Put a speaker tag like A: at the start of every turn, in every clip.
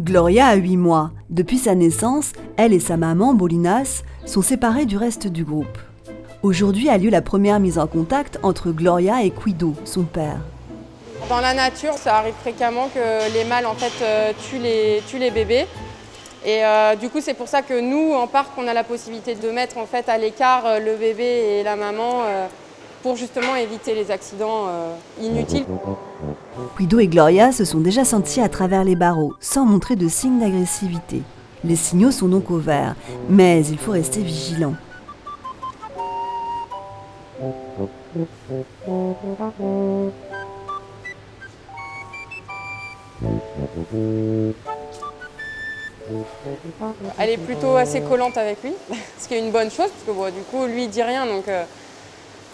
A: Gloria a 8 mois. Depuis sa naissance, elle et sa maman, Bolinas, sont séparées du reste du groupe. Aujourd'hui a lieu la première mise en contact entre Gloria et Guido, son père.
B: Dans la nature, ça arrive fréquemment que les mâles tuent les bébés. Et du coup, c'est pour ça que nous, en parc, on a la possibilité de mettre à l'écart le bébé et la maman pour justement éviter les accidents inutiles.
A: Guido et Gloria se sont déjà sentis à travers les barreaux, sans montrer de signes d'agressivité. Les signaux sont donc au vert, mais il faut rester vigilant.
B: Elle est plutôt assez collante avec lui, ce qui est une bonne chose, parce que bon, du coup, lui, il dit rien, donc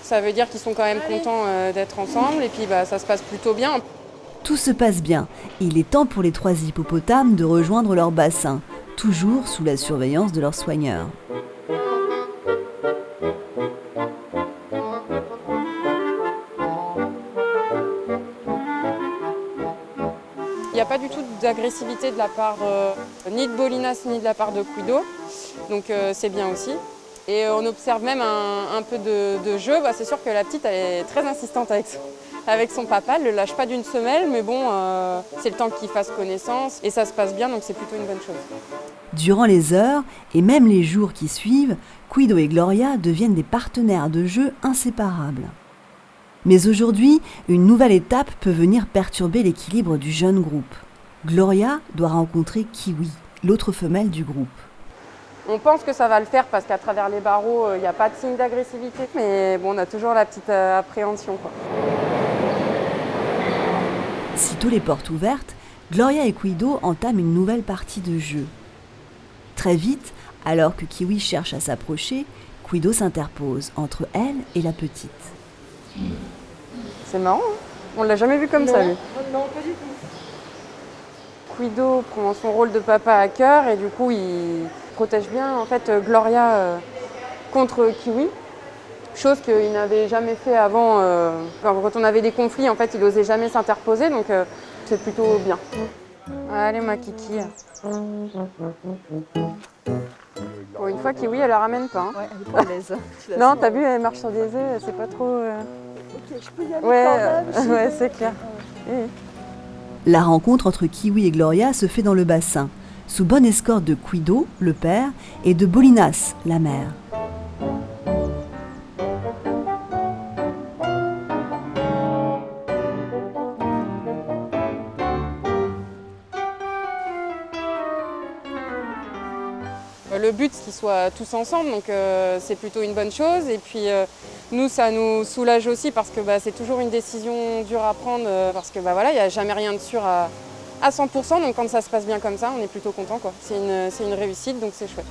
B: ça veut dire qu'ils sont quand même contents d'être ensemble, et puis ça se passe plutôt bien.
A: Tout se passe bien. Il est temps pour les 3 hippopotames de rejoindre leur bassin, toujours sous la surveillance de leurs soigneurs.
B: Il n'y a pas du tout d'agressivité de la part ni de Bolinas ni de la part de Guido, donc c'est bien aussi. Et on observe même un peu de jeu. C'est sûr que la petite elle est très insistante avec son papa, elle ne le lâche pas d'une semelle, mais bon, c'est le temps qu'ils fassent connaissance et ça se passe bien, donc c'est plutôt une bonne chose.
A: Durant les heures et même les jours qui suivent, Guido et Gloria deviennent des partenaires de jeu inséparables. Mais aujourd'hui, une nouvelle étape peut venir perturber l'équilibre du jeune groupe. Gloria doit rencontrer Kiwi, l'autre femelle du groupe.
B: On pense que ça va le faire parce qu'à travers les barreaux, il n'y a pas de signe d'agressivité, mais bon, on a toujours la petite appréhension, quoi.
A: Sitôt les portes ouvertes, Gloria et Guido entament une nouvelle partie de jeu. Très vite, alors que Kiwi cherche à s'approcher, Guido s'interpose entre elle et la petite.
B: C'est marrant, hein, on l'a jamais vu comme ça, lui.
C: Non, pas du tout.
B: Guido prend son rôle de papa à cœur et du coup, il protège bien Gloria contre Kiwi. Chose qu'il n'avait jamais fait avant. Quand on avait des conflits, il n'osait jamais s'interposer, donc c'est plutôt bien. Allez, ma kiki. Pour une fois, Kiwi, elle la ramène pas.
C: Ouais, elle est pas à l'aise.
B: Non, t'as vu, elle marche sur des œufs, c'est pas trop...
C: Ok, je peux y aller quand même.
B: Ouais, c'est clair.
A: La rencontre entre Kiwi et Gloria se fait dans le bassin, sous bonne escorte de Guido, le père, et de Bolinas, la mère.
B: Le but, c'est qu'ils soient tous ensemble, donc c'est plutôt une bonne chose. Et puis nous, ça nous soulage aussi parce que c'est toujours une décision dure à prendre parce que il n'y a jamais rien de sûr à 100%. Donc quand ça se passe bien comme ça, on est plutôt content, quoi. C'est une réussite, donc c'est chouette.